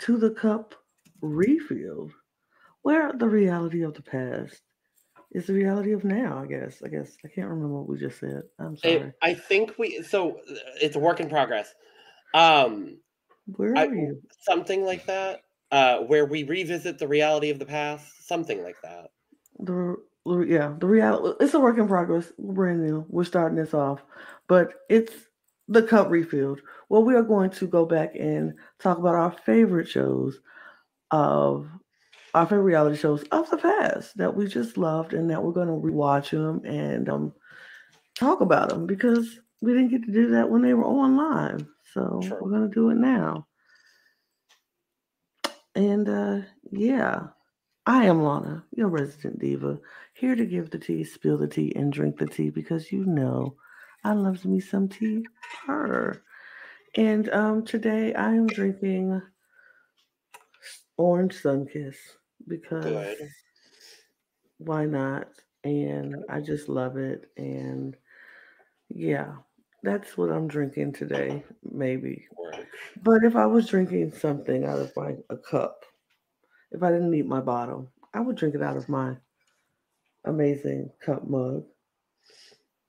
to the cup refilled, where the reality of the past is the reality of now. I guess I can't remember what we just said. I'm sorry. I think it's a work in progress. Um, Where I are you? something like that. Where we revisit the reality of the past, something like that. The reality. It's a work in progress. We're brand new. We're starting this off, but it's the cup refilled. Well, we are going to go back and talk about our favorite shows of our favorite reality shows of the past that we just loved, and that we're going to rewatch them and talk about them because we didn't get to do that when they were online. So True. we're going to do it now. And yeah, I am Lana, your resident diva, here to give the tea, spill the tea, and drink the tea because you know I love me some tea. Purr. And today I am drinking orange sunkiss because Good. why not? And I just love it. And yeah, that's what I'm drinking today, maybe. Work. But if I was drinking something out of my a cup, if I didn't need my bottle, I would drink it out of my amazing cup mug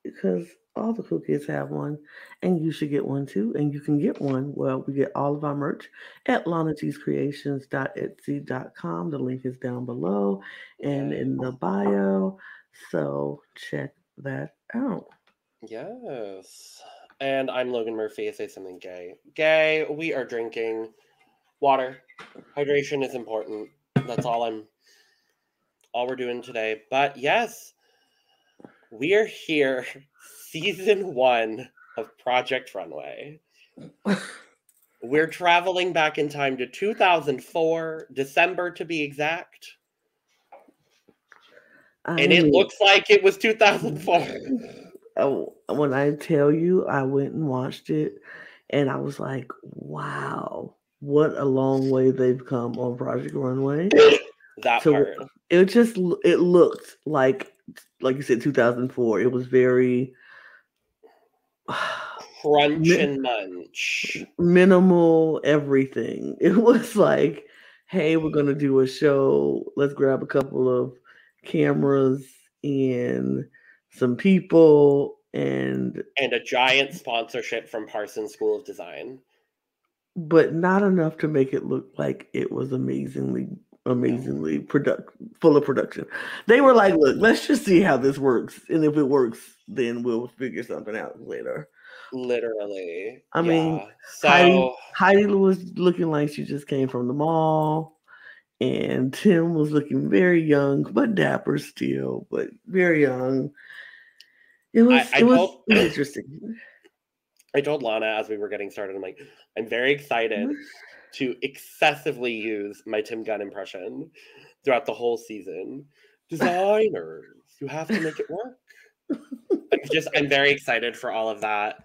because all the cool kids have one, and you should get one too. And you can get one. Well, we get all of our merch at lanateescreations.etsy.com. The link is down below and Yes. in the bio. So check that out. Yes. And I'm Logan Murphy. I say something gay. Gay. We are drinking water. Hydration is important. That's all we're doing today. But yes, we are here, season 1 of Project Runway. We're traveling back in time to 2004, December to be exact. And it looks like it was 2004. When I tell you, I went and watched it, and I was like, "Wow, what a long way they've come on Project Runway." That To part. it looked like you said, 2004. It was very Crunch and munch. minimal everything. It was like, "Hey, we're gonna do a show. Let's grab a couple of cameras and some people And a giant sponsorship from Parsons School of Design. but not enough to make it look like it was amazingly full of production. They were like, look, let's just see how this works, and if it works, then we'll figure something out later. Literally. I mean, Yeah. Heidi So Heidi was looking like she just came from the mall, and Tim was looking very young but dapper still, but very young. It was I it was told it was interesting. I told Lana as we were getting started, I'm like, I'm very excited to excessively use my Tim Gunn impression throughout the whole season. Designers, you have to make it work. I'm very excited for all of that.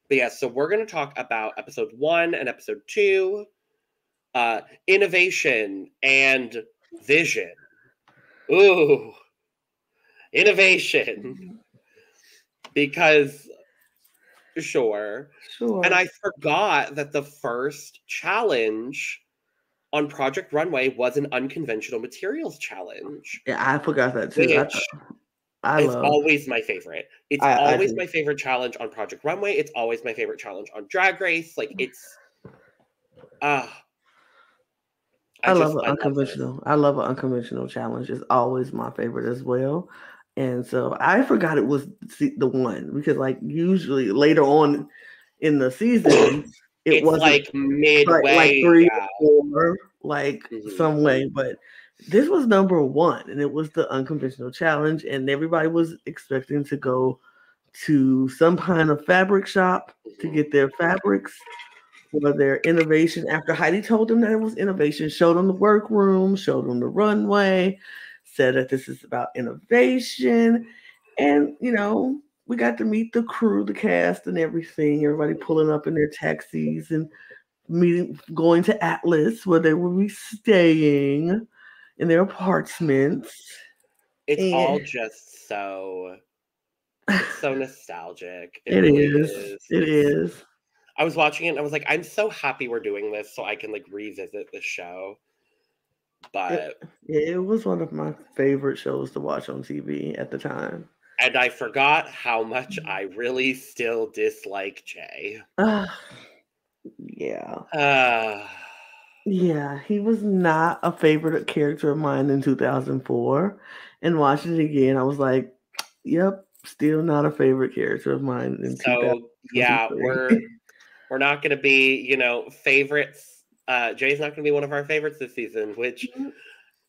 But yeah, so we're going to talk about episode 1 and episode 2, innovation and vision. Ooh, innovation. Because, sure. And Sure. I forgot that the first challenge on Project Runway was an unconventional materials challenge, Yeah, I forgot that too. which I is love. always my favorite. It's I always do. my favorite challenge on Project Runway. It's always my favorite challenge on Drag Race. Like it's uh I love an I love this. unconventional. I love an unconventional challenge. It's always my favorite as well. And so I forgot it was the one because like usually later on in the season it It's wasn't like like midway. three Yeah. or four like Mhm. some way, but this was number one, and it was the unconventional challenge, and everybody was expecting to go to some kind of fabric shop to Mhm. get their fabrics for their innovation. After Heidi told them that it was innovation, showed them the workroom, showed them the runway, said that this is about innovation. And, we got to meet the crew, the cast, and everything. Everybody pulling up in their taxis and going to Atlas where they will be staying in their apartments. It's And all just so it's so nostalgic. It it really is. is. It is. I was watching it and I was like, I'm so happy we're doing this so I can like revisit this show. But it was one of my favorite shows to watch on TV at the time. And I forgot how much I really still dislike Jay. Yeah. Yeah, he was not a favorite character of mine in 2004. And watching it again, I was like, yep, still not a favorite character of mine in 2023. Yeah, we're not going to be, favorites. Jay's not going to be one of our favorites this season, which,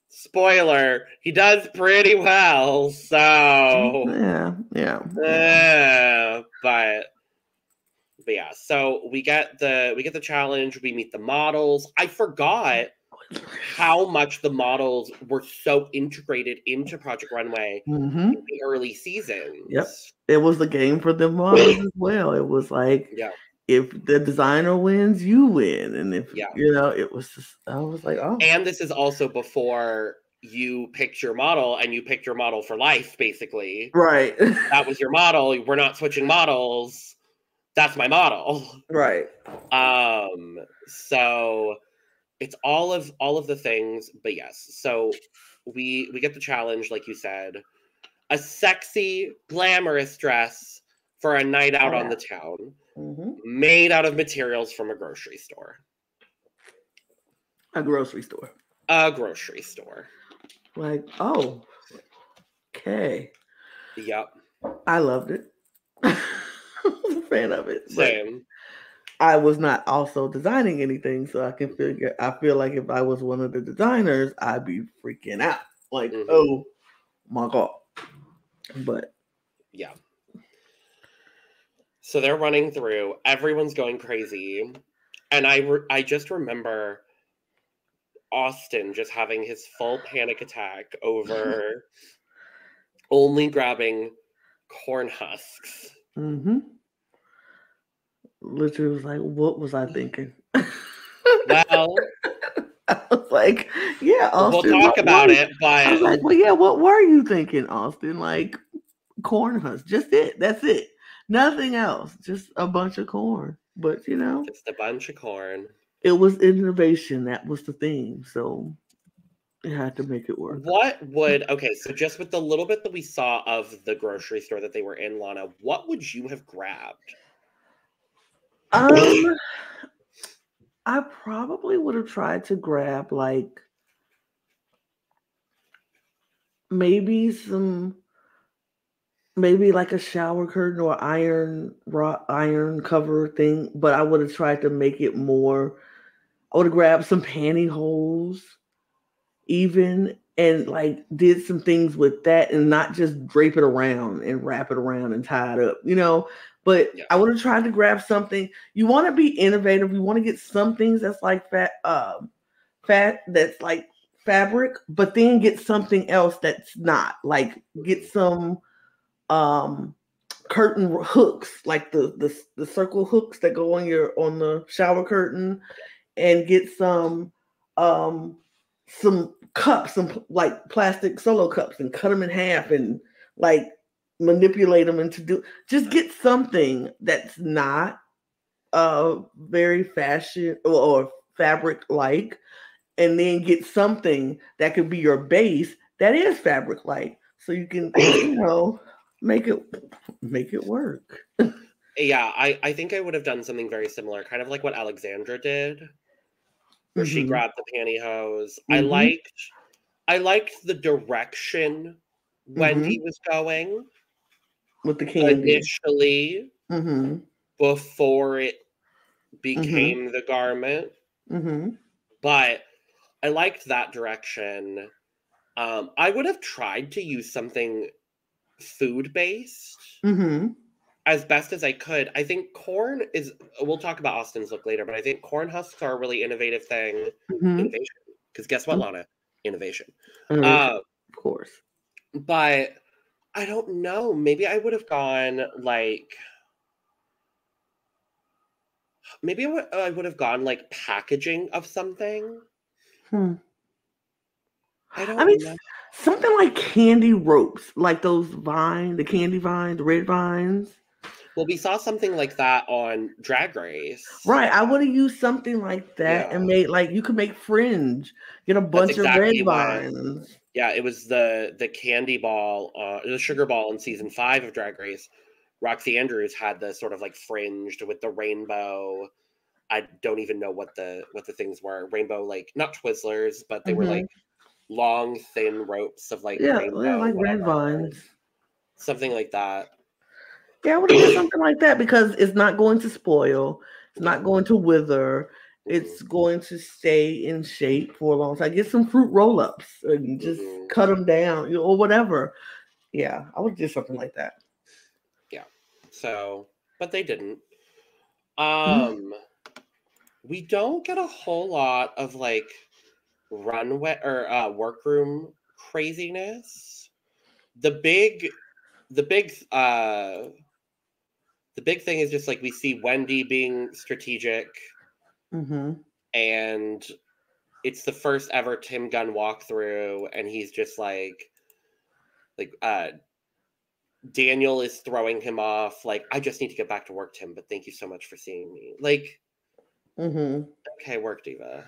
spoiler, he does pretty well. So yeah. But yeah, so we get the challenge. We meet the models. I forgot how much the models were so integrated into Project Runway in the early seasons. Yep, it was a game for the models as well. It was like, if the designer wins, you win, and if it was just, I was like, oh. And this is also before you picked your model, and you picked your model for life, basically. Right. That was your model. We're not switching models. That's my model. Right. So it's all of the things, but yes. So we get the challenge, like you said, a sexy, glamorous dress for a night out on the town, made out of materials from a grocery store. A grocery store. Like, oh, okay. Yep. I loved it. I was a fan of it. Same. I was not also designing anything, so I feel like if I was one of the designers, I'd be freaking out. Like, oh my God. But yeah. So they're running through, everyone's going crazy. And I just remember Austin just having his full panic attack over only grabbing corn husks. Literally was like, what was I thinking? Well, I was like, yeah, Austin. We'll talk about it, but I was like, well, yeah, what were you thinking, Austin? Like, corn husks. Just it. That's it. Nothing else. Just a bunch of corn. But, just a bunch of corn. It was innovation. That was the theme. So it had to make it work. Okay, so just with the little bit that we saw of the grocery store that they were in, Lana, what would you have grabbed? I probably would have tried to grab like maybe like a shower curtain or iron cover thing, but I would have tried to make it more. I would have grabbed some pantyhose even, and like did some things with that, and not just drape it around and wrap it around and tie it up, But I would have tried to grab something. You want to be innovative. You want to get some things that's like fat that's like fabric, but then get something else that's not. Like get some curtain hooks, like the circle hooks that go on the shower curtain, and get some cups, some like plastic solo cups, and cut them in half and like manipulate them just get something that's not very fashion or fabric like, and then get something that could be your base that is fabric like, so you can make it work. Yeah, I think I would have done something very similar, kind of like what Alexandra did, where she grabbed the pantyhose. I liked the direction Wendy was going with the candy initially, before it became the garment. But I liked that direction. I would have tried to use something food-based as best as I could. I think corn is, we'll talk about Austin's look later, but I think corn husks are a really innovative thing. Innovation. Because guess what, Lana? Innovation. Of course. But I don't know. Maybe I would have gone like... Maybe I would have gone like packaging of something. I don't know. Something like candy ropes, like those the candy vines, the red vines. Well, we saw something like that on Drag Race. Right. I would have used something like that Yeah. and made like you could make fringe, get a That's bunch of red exactly what. vines. Yeah, it was the candy ball, the sugar ball in season 5 of Drag Race. Roxy Andrews had the sort of like fringed with the rainbow. I don't even know what the things were. Rainbow, like not Twizzlers, but they were Hmm. like long, thin ropes of like Yeah, yeah, rainbow, like red whatever, vines. something like that. Yeah, I would have did something like that because it's not going to spoil. It's Yeah. not going to wither. Hmm. It's going to stay in shape for a long time. Get some fruit roll-ups and just Hmm. cut them down, or whatever. Yeah, I would do something like that. Yeah. So, but they didn't. Mhm. We don't get a whole lot of like runway or workroom craziness. The big, the big, uh, the big thing is just like we see Wendy being strategic, Mhm. and it's the first ever Tim Gunn walkthrough, and he's just like Daniel is throwing him off. Like, I just need to get back to work, Tim, but thank you so much for seeing me. Like, Mhm. okay, work, diva.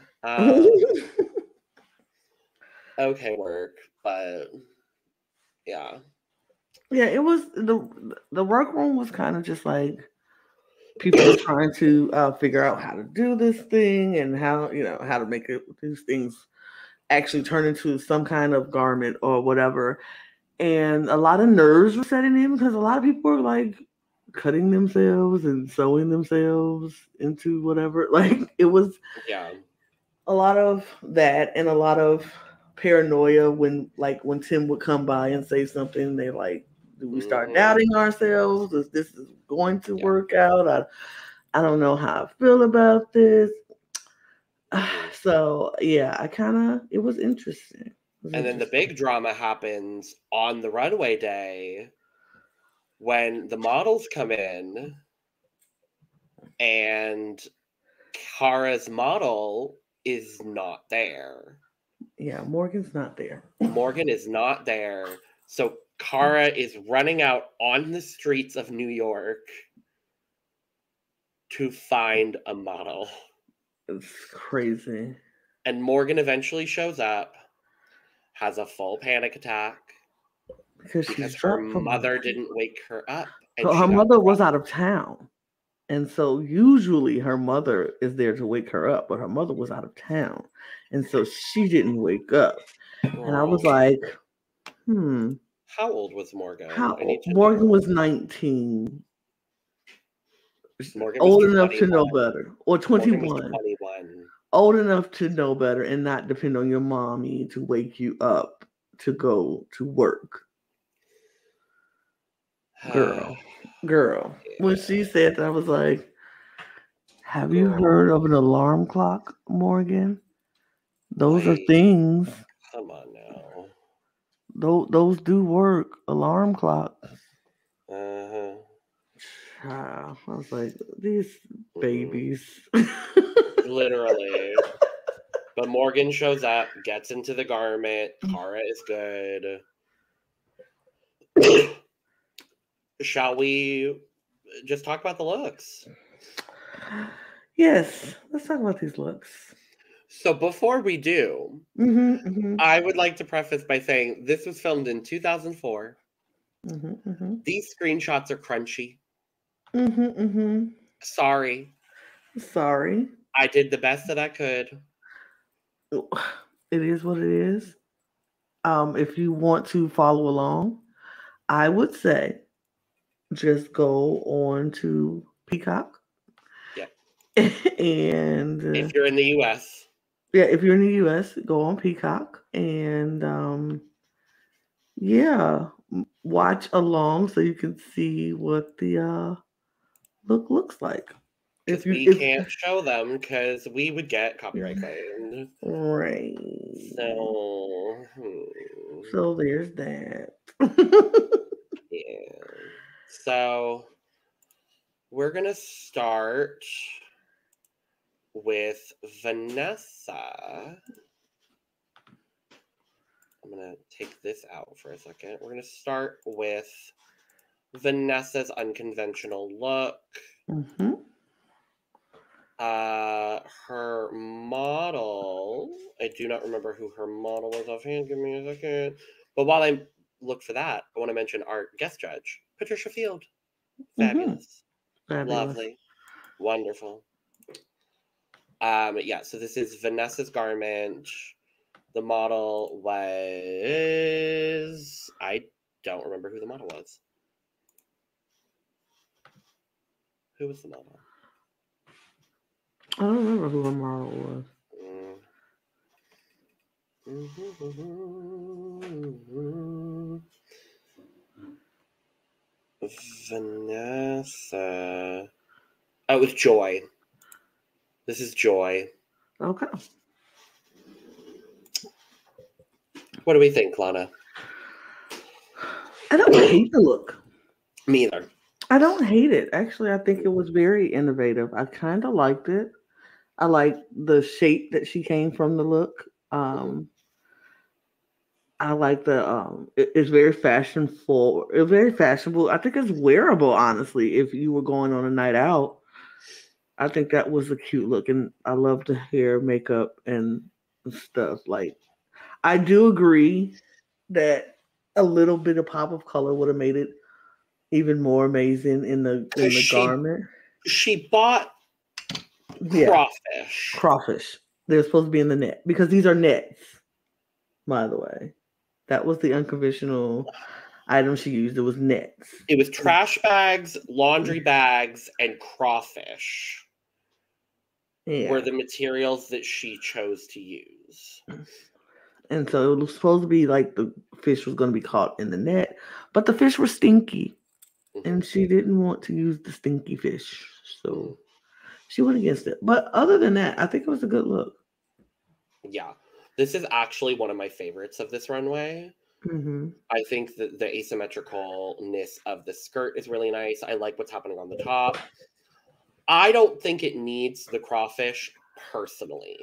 Okay, work, but yeah. Yeah, it was the workroom was kind of just like people trying to figure out how to do this thing and how to make these things actually turn into some kind of garment or whatever. And a lot of nerves were setting in because a lot of people were like cutting themselves and sewing themselves into whatever. Like it was Yeah. a lot of that and a lot of paranoia when Tim would come by and say something. They like, do we start Hmm. doubting ourselves? Is this is going to Yeah. work out? I don't know how I feel about this. Hmm. So yeah, it was interesting. It was And then the interesting. big drama happens on the runway day when the models come in and Kara's model is not there. Yeah, Morgan's not there. Morgan is not there. So Kara is running out on the streets of New York to find a model. It's crazy And Morgan eventually shows up, has a full panic attack because she's because her dropped from her. mother didn't wake her up and So her she got mother was dropped. out of town. And so usually her mother is there to wake her up, but her mother was out of town. And so she didn't wake up. And I Oh. was like, hmm, How old was Morgan? I how need to Morgan know. was 19. Morgan was Old enough to 21. know better. Or Morgan was 21. 21. Old enough to know better and not depend on your mommy to wake you up to go to work. Girl. Girl. When she Yeah. said that, I was like, have you Girl, heard of an alarm clock, Morgan? Those are like, things. come on now. Those do work. Alarm clocks. Uh-huh. Child. I was like, these Hmm. babies. Literally. But Morgan shows up, gets into the garment. Kara is good. Shall we just talk about the looks? Yes, let's talk about these looks. So before we do, Mm-hmm. I would like to preface by saying this was filmed in 2004. Mm-hmm. Mm-hmm. These screenshots are crunchy. Mm-hmm. Mm-hmm. Sorry. Sorry. I did the best that I could. It is what it is. If you want to follow along, I would say just go on to Peacock Yep. and If you're in the US. yeah, if you're in the US, go on Peacock and yeah, watch along so you can see what the looks like. If Because you we if can't show them because we would get copyright claimed. right, So, so there's that. yeah. So, we're going to start with Vanessa. I'm going to take this out for a second. We're going to start with Vanessa's unconventional look. Mm-hmm. Her model, I do not remember who her model was offhand. Give me a second. But while I look for that, I want to mention our guest judge, Patricia Field. Fabulous. Fabulous. Lovely. Wonderful. Yeah, so this is Vanessa's garment. The model was... I don't remember who the model was. Who was the model? I don't remember who her model was. Vanessa. Oh, it was Joy. This is Joy. Okay. What do we think, Lana? I don't hate the look. Me either. I don't hate it. Actually, I think it was very innovative. I kind of liked it. I like the shape that she came from the look. I like the it's very fashionable. It's very fashionable. I think it's wearable, honestly, if you were going on a night out. I think that was a cute look, and I love the hair, makeup, and stuff. Like, I do agree that a little bit of pop of color would have made it even more amazing in the garment. She bought crawfish. Crawfish. They're supposed to be in the net because these are nets. By the way, that was the unconventional item she used. It was nets. It was trash bags, laundry bags, and crawfish. Were the materials that she chose to use. And so it was supposed to be like the fish was going to be caught in the net, but the fish were stinky. And she didn't want to use the stinky fish. So she went against it. But other than that, I think it was a good look. Yeah. This is actually one of my favorites of this runway. I think that the asymmetricalness of the skirt is really nice. I like what's happening on the top. I don't think it needs the crawfish personally.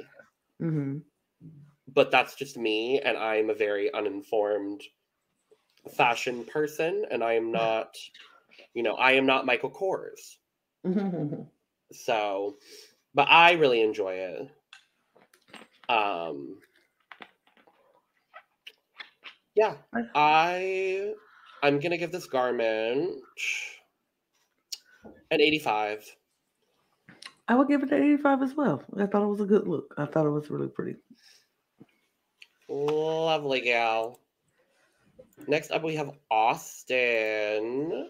But that's just me, and I'm a very uninformed fashion person, and I am not, I am not Michael Kors. So, but I really enjoy it. Yeah, I'm gonna give this garment an 85. I would give it an 85 as well. I thought it was a good look. I thought it was really pretty. Lovely gal. Next up, we have Austin.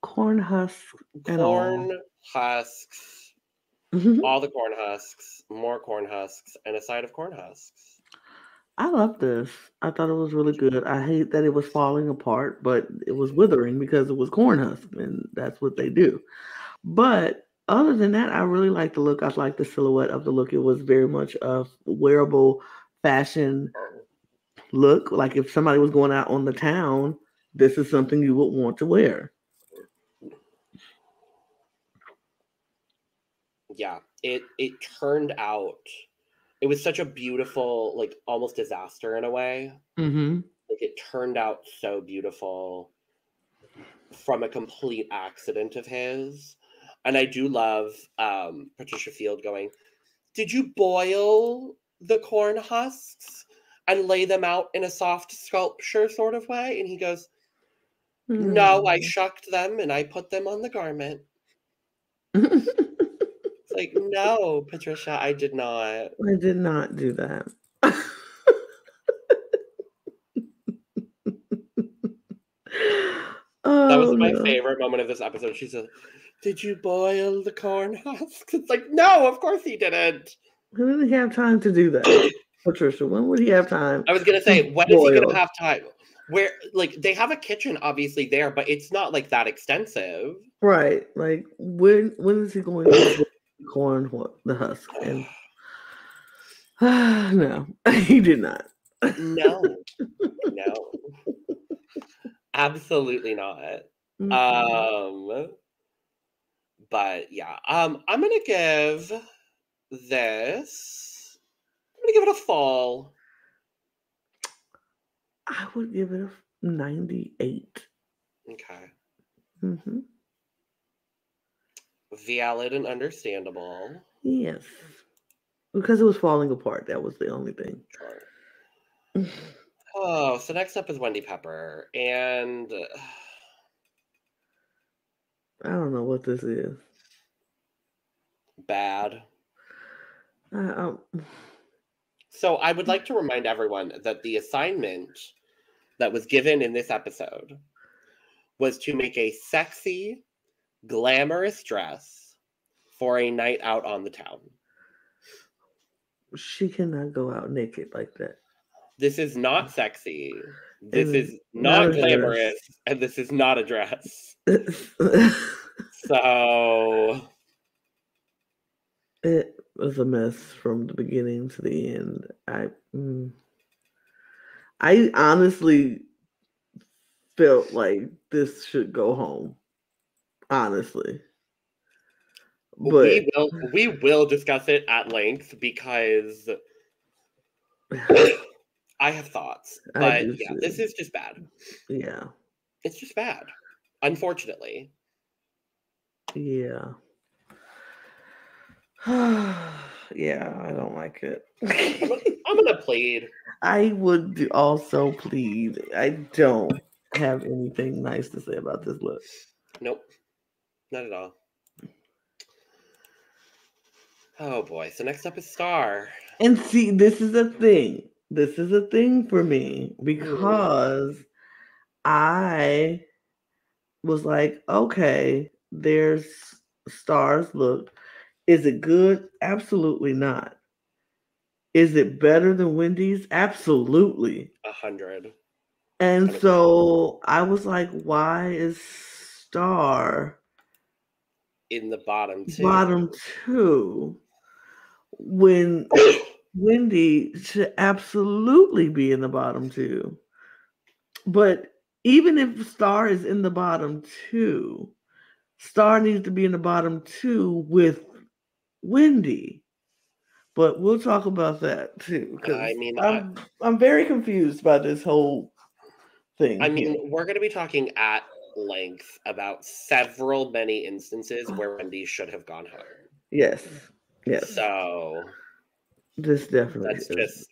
Corn husks. Corn husks. All the corn husks. More corn husks. And a side of corn husks. I love this. I thought it was really good. I hate that it was falling apart, but it was withering because it was corn husk, and that's what they do. But other than that, I really like the look. I like the silhouette of the look. It was very much a wearable fashion look. Like if somebody was going out on the town, this is something you would want to wear. Yeah, it turned out. It was such a beautiful, like almost disaster in a way. Like it turned out so beautiful from a complete accident of his. And I do love Patricia Field going, "Did you boil the corn husks and lay them out in a soft sculpture sort of way?" And he goes, "No, I shucked them and I put them on the garment." It's like, no, Patricia, I did not. I did not do that. That was my favorite moment of this episode. She said, "Did you boil the corn husks?" It's like, no, of course he didn't. When did he have time to do that, Patricia? When would he have time? I was going to say, when is he going to have time? Where, like, they have a kitchen obviously there, but it's not like that extensive. Right. Like, when is he going to corn the husk? And no, he did not. No. Absolutely not. But yeah, I'm gonna give this. I'm gonna give it a fall. I would give it a 98. Okay. Mm-hmm. Valid and understandable. Yes. Because it was falling apart. That was the only thing. Sure. Oh, so next up is Wendy Pepper. And I don't know what this is. bad. I, So I would like to remind everyone that the assignment that was given in this episode was to make a sexy, glamorous dress for a night out on the town. she cannot go out naked like that. This is not sexy. This And is not not a dress. glamorous. And this is not a dress. So it was a mess from the beginning to the end. I honestly felt like this should go home. Honestly. But we will discuss it at length because I have thoughts. I But do yeah, too. this is just bad. Yeah. It's just bad. Unfortunately. Yeah. Yeah, I don't like it. I'm gonna plead. I would also plead. I don't have anything nice to say about this look. Nope. Not at all. Oh boy. So next up is Star. And see, this is a thing. This is a thing for me because I was like, okay, there's Star's look. Is it good? Absolutely not. Is it better than Wendy's? Absolutely. 100. And 100%. so I was like, why is Star In the bottom two when Wendy should absolutely be in the bottom two? But even if Star is in the bottom two, Star needs to be in the bottom two with Wendy. But we'll talk about that too because I mean, I'm very confused by this whole thing. I mean, we're going to be talking at length about many instances where Wendy should have gone home. Yes. Yes. So this definitely that's is. just,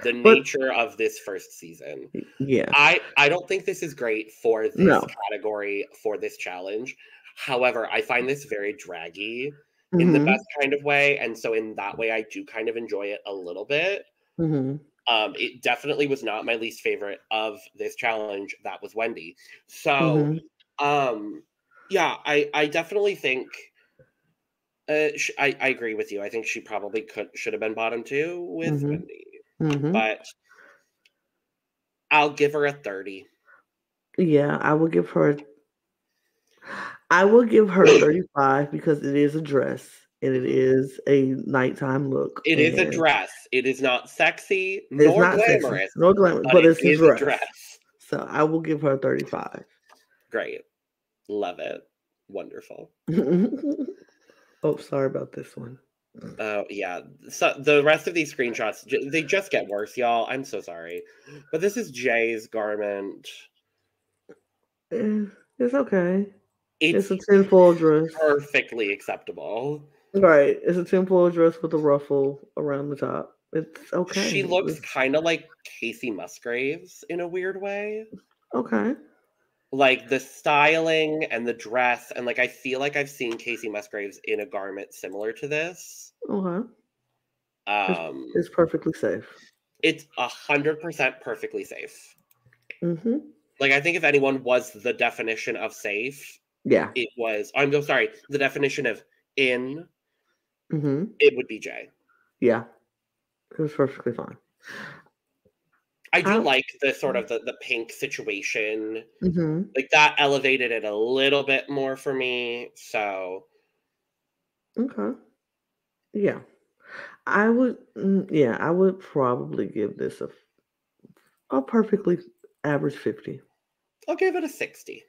the nature of this first season. Yeah. I don't think this is great for this category, for this challenge. However, I find this very draggy in the best kind of way. And so in that way, I do kind of enjoy it a little bit. It definitely was not my least favorite of this challenge. That was Wendy. So, yeah, I definitely think I agree with you. I think she probably should have been bottom two with Wendy. But I'll give her a 30. Yeah, I will give her 35 because it is a dress and it is a nighttime look. It is a dress. It is not sexy nor glamorous. But it's a dress. So I will give her 35. Great. Love it. Wonderful. Oh, sorry about this one. Oh, yeah. So the rest of these screenshots, they just get worse, y'all. I'm so sorry. But this is Jay's garment. It's okay. It's a tinfoil dress. Perfectly acceptable. Right. It's a tinfoil dress with a ruffle around the top. It's okay. She looks kind of like Casey Musgraves in a weird way. Okay. Like the styling and the dress, and like I feel like I've seen Casey Musgraves in a garment similar to this. Okay. It's perfectly safe. It's 100% perfectly safe. Mm-hmm. Like I think if anyone was the definition of safe, yeah, it was. I'm so sorry. The definition of in, it would be Jay. Yeah, it was perfectly fine. I do like the sort of the pink situation. Like that elevated it a little bit more for me. So okay, yeah, I would. Yeah, I would probably give this a perfectly average 50. I'll give it a 60.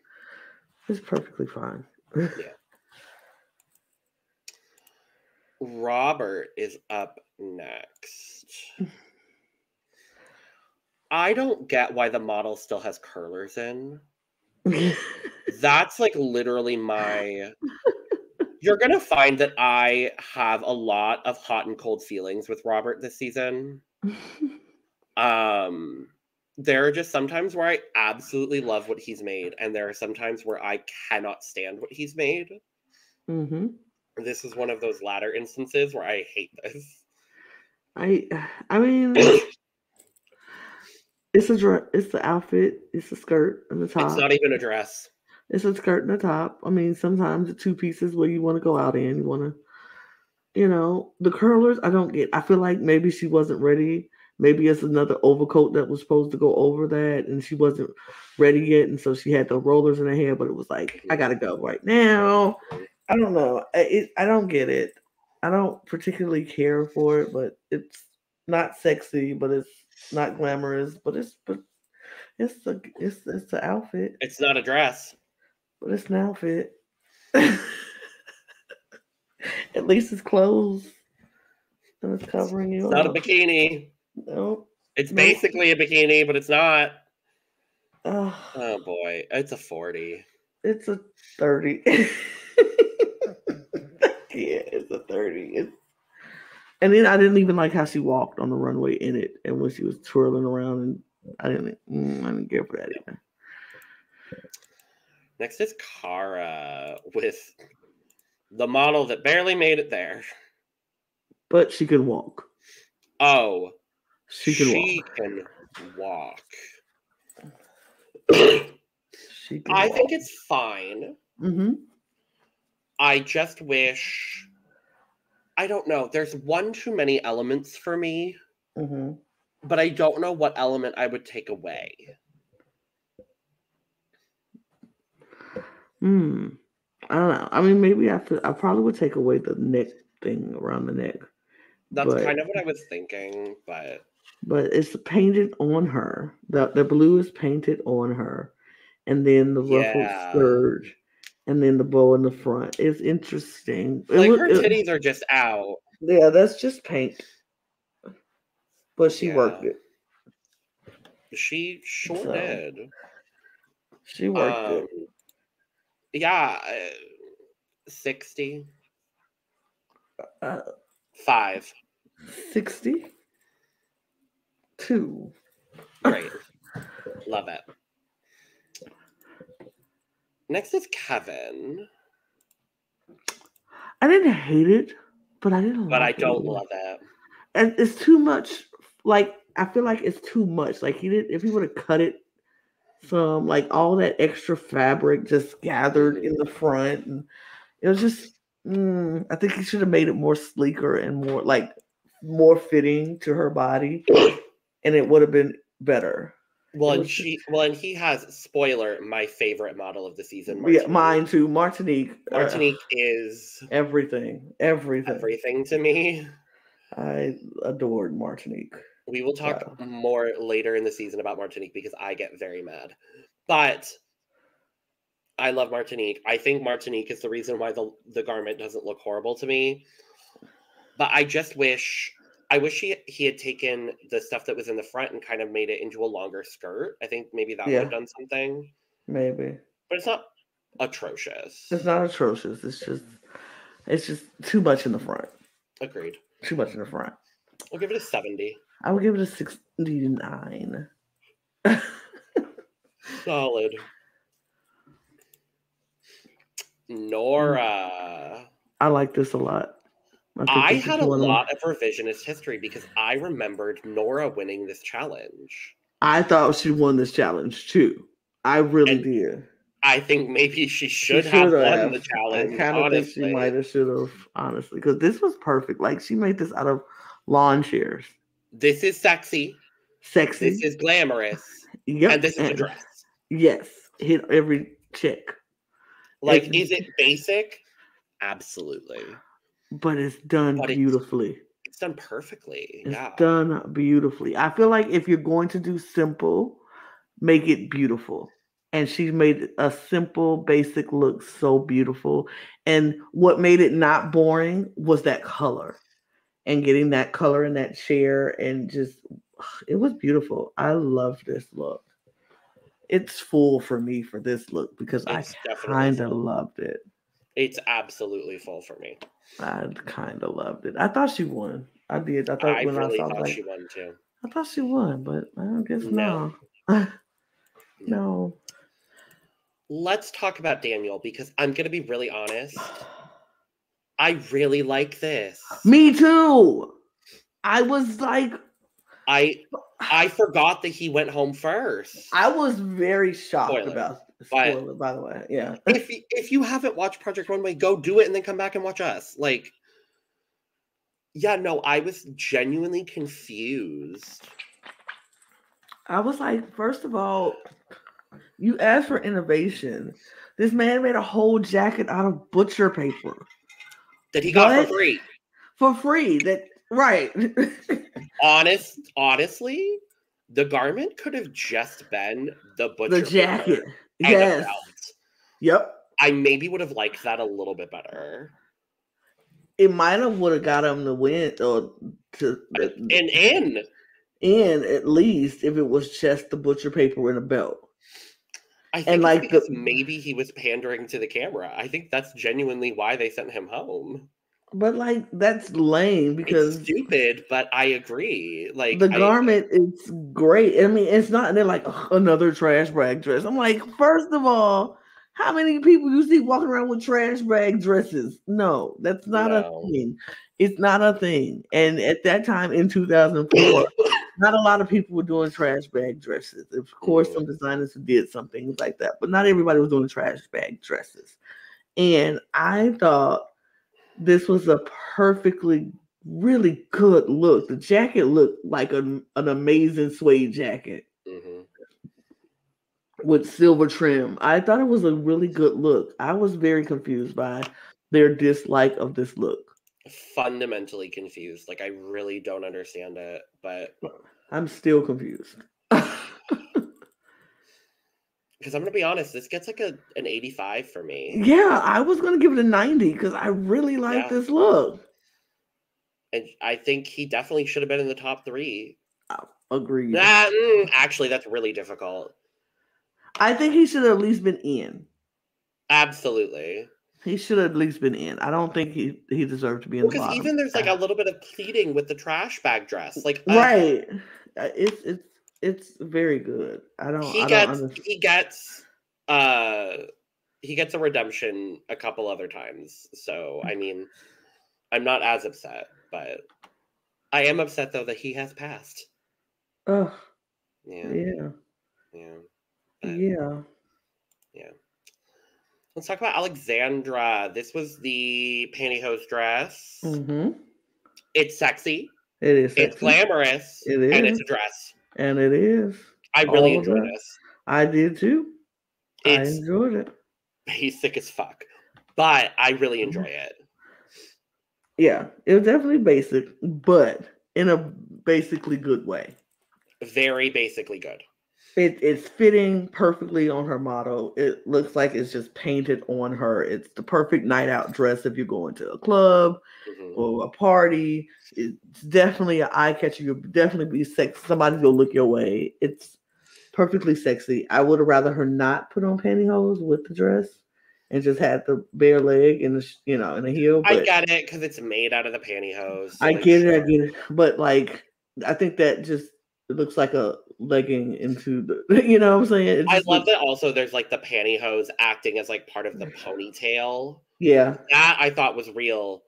It's perfectly fine. Yeah. Robert is up next. I don't get why the model still has curlers in. That's like literally my... You're going to find that I have a lot of hot and cold feelings with Robert this season. There are just sometimes where I absolutely love what he's made, and there are sometimes where I cannot stand what he's made. Mm-hmm. This is one of those latter instances where I hate this. I mean, it's the outfit, it's the skirt and the top. It's not even a dress. It's a skirt and a top. I mean, sometimes the two pieces where you want to go out in, you want to, the curlers. I don't get. I feel like maybe she wasn't ready. Maybe it's another overcoat that was supposed to go over that, and she wasn't ready yet, and so she had the rollers in her hair. But it was like, I gotta go right now. I don't know. I don't get it. I don't particularly care for it, but it's not sexy, but it's not glamorous, but it's the outfit. It's not a dress, but it's an outfit. At least it's clothes, and it's covering you. It's not a bikini. No, it's basically a bikini, but it's not. Oh boy, it's a 40. It's a 30. Yeah, it's a 30. And then I didn't even like how she walked on the runway in it, and when she was twirling around, and I didn't care for that either. Next is Cara with the model that barely made it there, but she can walk. Oh, she can walk. She can I walk. think it's fine. Mm-hmm. I just wish... I don't know. There's one too many elements for me. Mm-hmm. But I don't know what element I would take away. I don't know. I mean, maybe I probably would take away the neck thing around the neck. That's kind of what I was thinking, but it's painted on her. The blue is painted on her, and then the ruffled skirt, and then the bow in the front. It's interesting. Like her titties are just out. Yeah, that's just paint. But she worked it. She sure did. She worked it. Yeah, 60. 5. 62. Great. Love it. Next is Kevin. I didn't hate it, but I didn't. But I don't love it. And it's too much. Like I feel like it's too much. Like if he would have cut it some, like all that extra fabric just gathered in the front, and it was just. I think he should have made it more sleeker and more fitting to her body, and it would have been better. Well, and he has, spoiler, my favorite model of the season. Yeah, mine too. Martinique. Martinique is everything to me. I adored Martinique. We will talk more later in the season about Martinique because I get very mad. But I love Martinique. I think Martinique is the reason why the garment doesn't look horrible to me. But I just wish he had taken the stuff that was in the front and kind of made it into a longer skirt. I think maybe that would have done something. Maybe. But it's not atrocious. It's not atrocious. It's just too much in the front. Agreed. Too much in the front. I'll give it a 70. I would give it a 69. Solid. Nora. I like this a lot. I had a lot of revisionist history because I remembered Nora winning this challenge. I thought she won this challenge too. I really did. I think maybe she should have won the challenge. I kind of think she might have should have, honestly, because this was perfect. Like she made this out of lawn chairs. This is sexy. This is glamorous. Yep. And this is a dress. Yes. Hit every check. Like, is it basic? Absolutely. But it's done beautifully. It's done perfectly. It's done beautifully. I feel like if you're going to do simple, make it beautiful. And she made a simple, basic look so beautiful. And what made it not boring was that color. And getting that color in that chair, and just, it was beautiful. I love this look. it's full for me for this look because It's I definitely kind of full. loved it. It's absolutely full for me. I kind of loved it. I thought she won. I did. I thought I when I really saw, I was thought like, she won too. I thought she won, but I guess No. no. No. No. Let's talk about Daniel because I'm going to be really honest. I really like this. Me too. I was like, I forgot that he went home first. I was very shocked Spoiler. about But spoiler, by the way. Yeah. if you haven't watched Project Runway, go do it and then come back and watch us. Like, yeah, no, I was genuinely confused. I was like, first of all, you asked for innovation. This man made a whole jacket out of butcher paper. That he got for free. For free. That right. Honestly, the garment could have just been the butcher The jacket. and Yes. a belt. Yep. I maybe would have liked that a little bit better. It might have would have got him to win or to in at least if it was just the butcher paper and a belt. I think it's because maybe he was pandering to the camera. I think that's genuinely why they sent him home. But like that's lame because it's stupid, but I agree. Like the garment is great. I mean, it's not. They're like another trash bag dress. I'm like, first of all, how many people you see walking around with trash bag dresses? No, that's not a thing. It's not a thing. And at that time in 2004, not a lot of people were doing trash bag dresses. Of course, some designers did some things like that, but not everybody was doing trash bag dresses. And I thought this was a perfectly, really good look. The jacket looked like an amazing suede jacket with silver trim. I thought it was a really good look. I was very confused by their dislike of this look. Fundamentally confused. Like I really don't understand it, but I'm still confused. Because I'm gonna be honest, this gets like an 85 for me. Yeah, I was gonna give it a 90 because I really like this look. And I think he definitely should have been in the top 3. Agreed. Actually, that's really difficult. I think he should have at least been in. Absolutely. He should have at least been in. I don't think he deserved to be in the bottom. Because even there's like a little bit of pleading with the trash bag dress. Like right. It's very good. He gets a redemption a couple other times. So I mean, I'm not as upset, but I am upset though that he has passed. Oh. Yeah. Let's talk about Alexandra. This was the pantyhose dress. It's sexy. It is sexy. It's glamorous. It is. And it's a dress. And it is. I really enjoyed this. I did too. I enjoyed it. Basic as fuck. But I really enjoy it. Yeah. It was definitely basic, but in a basically good way. Very basically good. It's fitting perfectly on her model. It looks like it's just painted on her. It's the perfect night out dress if you're going to a club or a party. It's definitely an eye catcher. You'll definitely be sexy. Somebody's gonna look your way. It's perfectly sexy. I would have rather her not put on pantyhose with the dress and just had the bare leg and in the heel. But I get it because it's made out of the pantyhose. So I get it. But like, I think that just it looks like a legging into the, you know what I'm saying? I love that also there's like the pantyhose acting as like part of the ponytail. Yeah. That I thought was real.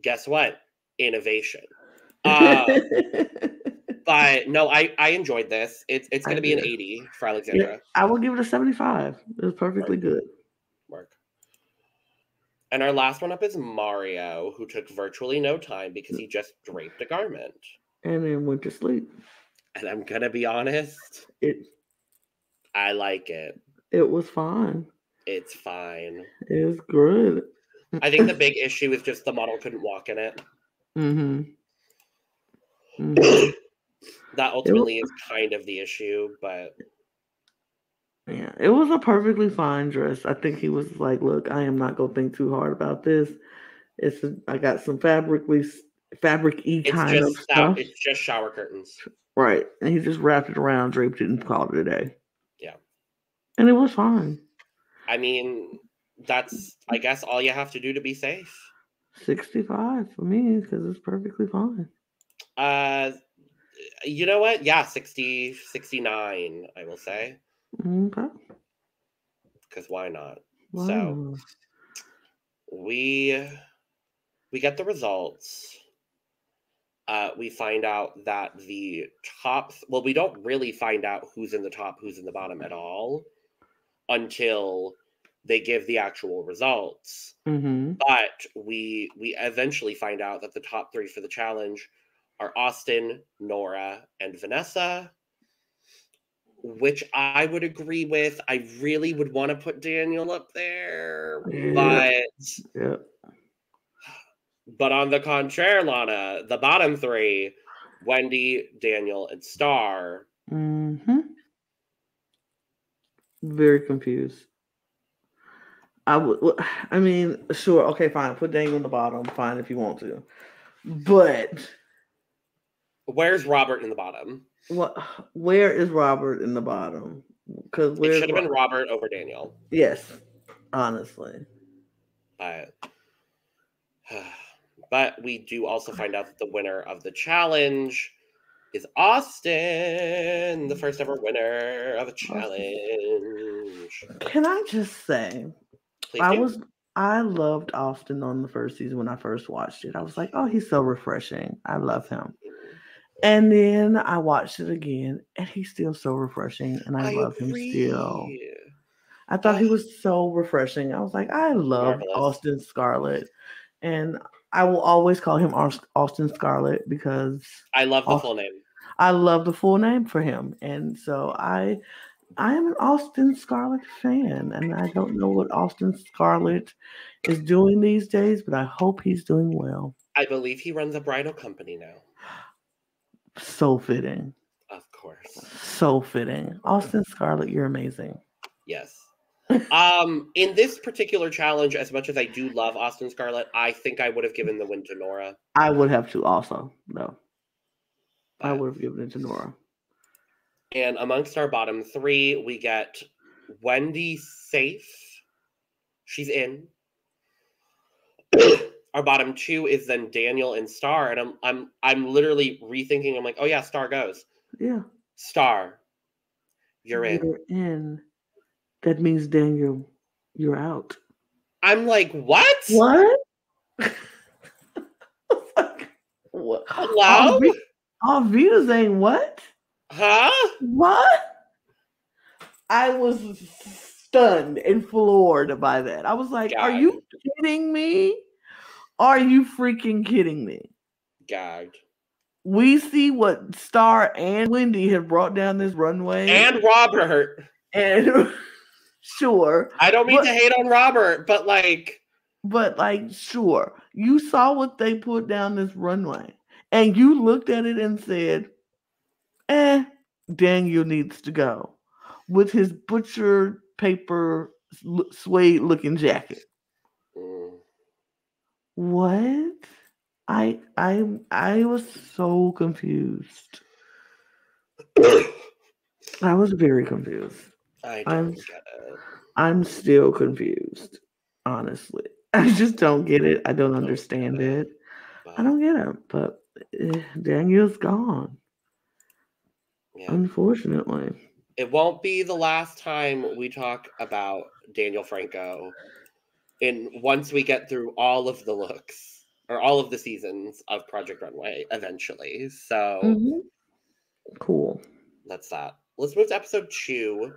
Guess what? Innovation. But no, I enjoyed this. It's going to be an 80 for Alexandra. Yeah, I will give it a 75. It was perfectly good. Mark. And our last one up is Mario, who took virtually no time because he just draped a garment. And then went to sleep. And I'm going to be honest. I like it. It was fine. It's fine. It was good. I think the big issue is just the model couldn't walk in it. That ultimately is kind of the issue, but... Yeah, it was a perfectly fine dress. I think he was like, look, I am not going to think too hard about this. I got some fabric-y kind of stuff. It's just shower curtains. Right. And he just wrapped it around, draped it, and called it a day. Yeah. And it was fine. I mean, that's, I guess, all you have to do to be safe. 65 for me because it's perfectly fine. You know what? Yeah, 60, 69, I will say. Okay. Because why not? Why So not? we get the results. We find out that the top, well, we don't really find out who's in the top, who's in the bottom at all until they give the actual results. Mm-hmm. But we eventually find out that the top three for the challenge are Austin, Nora, and Vanessa, which I would agree with. I really would want to put Daniel up there, Yeah. Yeah. but on the contrary, Lana, the bottom three, Wendy, Daniel, and Star. Mm-hmm. Very confused. I mean, sure, okay, fine. Put Daniel in the bottom, fine if you want to. But Where's Robert in the bottom? what? Where is Robert in the bottom? Because It where's should have been Robert over Daniel. Yes, honestly. But, but we do also find out that the winner of the challenge is Austin, the first ever winner of a challenge. Can I just say, Please do. I loved Austin on the first season when I first watched it. I was like, oh, he's so refreshing. I love him. And then I watched it again, and he's still so refreshing, and I love him still. I thought he was so refreshing. I was like, I love Austin Scarlett, and I will always call him Austin Scarlett because I love the full name. I love the full name for him, and so I am an Austin Scarlett fan, and I don't know what Austin Scarlett is doing these days, but I hope he's doing well. I believe he runs a bridal company now. So fitting. Of course. So fitting. Austin Scarlett, you're amazing. Yes. In this particular challenge, as much as I do love Austin Scarlett, I think I would have given the win to Nora. I would have to also, no. I would have given it to Nora. And amongst our bottom three, we get Wendy safe. She's in. Our bottom two is then Daniel and Star, and I'm literally rethinking. I'm like, oh yeah, Star goes. Yeah. Star, you're in. You're in. That means Daniel, you're out. I'm like, what? What? What? Hello? Vita saying what? Huh? What? I was stunned and floored by that. I was like, are you kidding me? Are you freaking kidding me? Gagged. We see what Star and Wendy have brought down this runway. And Robert. And sure. I don't mean to hate on Robert, but like. But like, sure. You saw what they put down this runway. And you looked at it and said, Daniel needs to go. With his butcher paper suede looking jacket. What? I was so confused. I was very confused. I don't get it. I'm still confused, honestly. I just don't get it. I don't understand it. I don't get it. But Daniel's gone. Yeah. Unfortunately. It won't be the last time we talk about Daniel Franco. Once we get through all of the looks or all of the seasons of Project Runway eventually. So cool. That's that. Let's move to episode 2,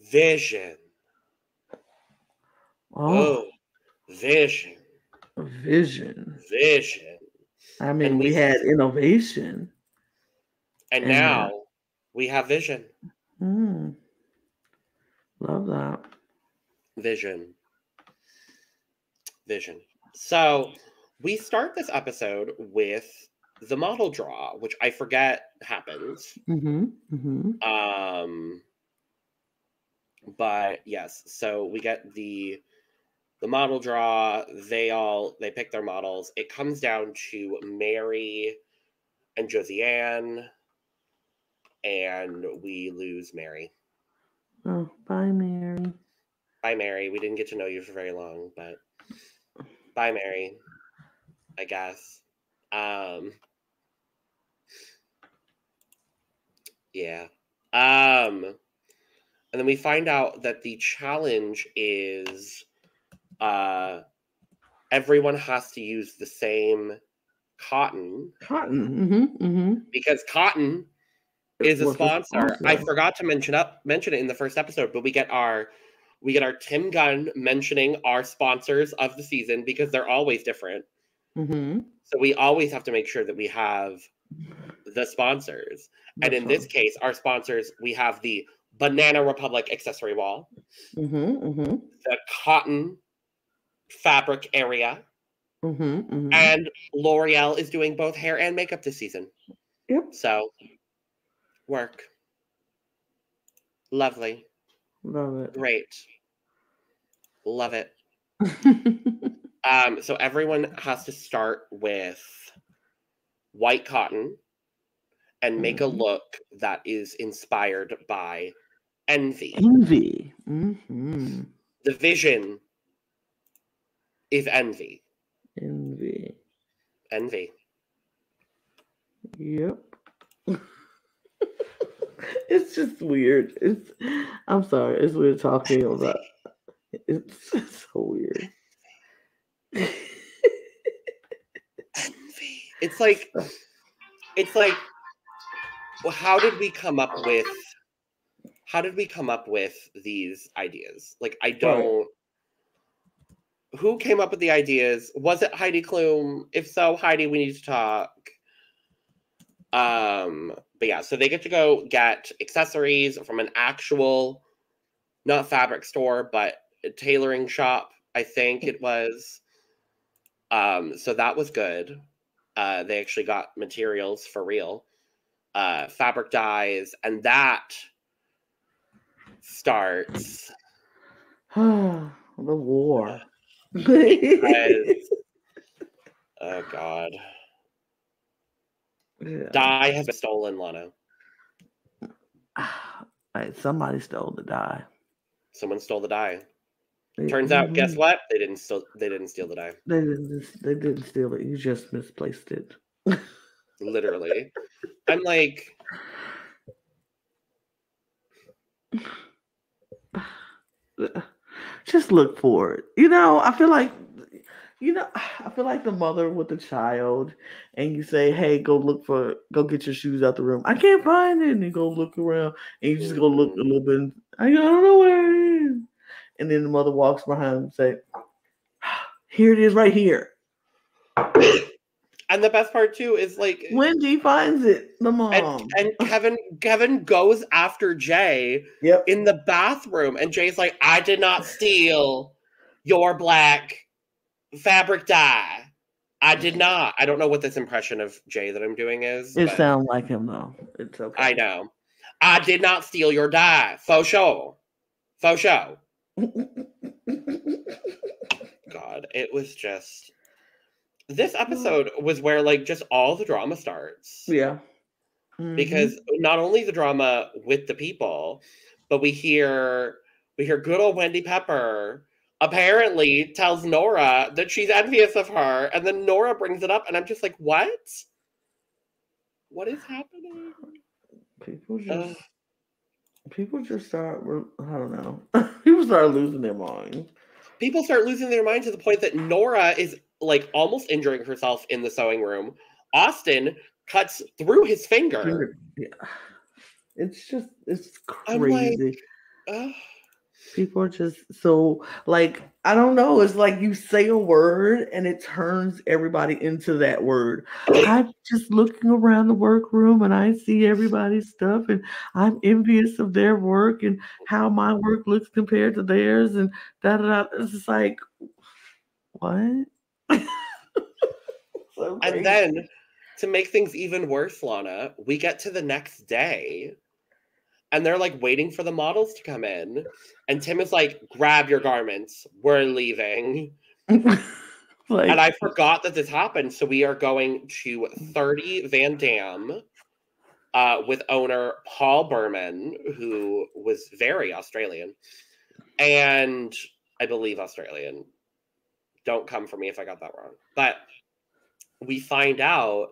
Vision. Oh, Vision. Vision. I mean, we had innovation. And now we have Vision. Love that. Vision. So we start this episode with the model draw, which I forget happens. But yes, so we get the model draw. They pick their models. It comes down to Mary and Josiane, and we lose Mary. Oh, bye, Mary. Bye, Mary. We didn't get to know you for very long, but bye, Mary. I guess. Yeah. And then we find out that the challenge is everyone has to use the same cotton. Cotton. Because cotton is a What's a sponsor. I sponsor? forgot to mention it in the first episode, but we get our Tim Gunn mentioning our sponsors of the season because they're always different. So we always have to make sure that we have the sponsors. And in this case, our sponsors, we have the Banana Republic accessory wall, the cotton fabric area, and L'Oreal is doing both hair and makeup this season. Yep. So, work. Lovely. Love it. Great. Love it. So everyone has to start with white cotton and make a look that is inspired by envy. Envy. The vision is envy. Envy. Yep. It's just weird. I'm sorry. It's weird talking about. It's so weird. Envy. It's like, well, how did we come up with these ideas? Like, I don't. Right. Who came up with the ideas? Was it Heidi Klum? If so, Heidi, we need to talk. But yeah, so they get to go get accessories from an actual, not fabric store, but a tailoring shop, I think it was. So that was good. They actually got materials for real. Fabric dyes, and that starts the war. Oh God. Yeah. Dye has been stolen, Lana. Somebody stole the dye. Someone stole the dye. Turns out, guess what? They didn't steal the dye. They didn't steal it. You just misplaced it. Literally. I'm like, just look for it. I feel like the mother with the child, and you say, "Hey, go get your shoes out the room." I can't find it, and you go look around, and you just go look a little bit. I don't know where it is, and then the mother walks behind and say, "Here it is, right here." And the best part too is like Wendy finds it, the mom, and Kevin goes after Jay in the bathroom, and Jay's like, "I did not steal your black fabric dye. I did not." I don't know what this impression of Jay that I'm doing is. It sounds like him though. It's okay. I know. I did not steal your dye. Faux show. God, it was just. This episode was where like just all the drama starts. Yeah. Because not only the drama with the people, but we hear good old Wendy Pepper apparently tells Nora that she's envious of her, and then Nora brings it up, and I'm just like, what? What is happening? People just start. I don't know. People start losing their minds. People start losing their minds to the point that Nora is like almost injuring herself in the sewing room. Austin cuts through his finger. Yeah. It's crazy. Like, people are just so like, I don't know. It's like you say a word and it turns everybody into that word. I'm just looking around the workroom and I see everybody's stuff and I'm envious of their work and how my work looks compared to theirs and da da da. It's just like, what? So and then to make things even worse, Lana, we get to the next day and they're like waiting for the models to come in. And Tim is like, grab your garments. We're leaving. And I forgot that this happened. So we are going to 30 Van Dam with owner Paul Berman, who was very Australian, and I believe Australian. Don't come for me if I got that wrong. But we find out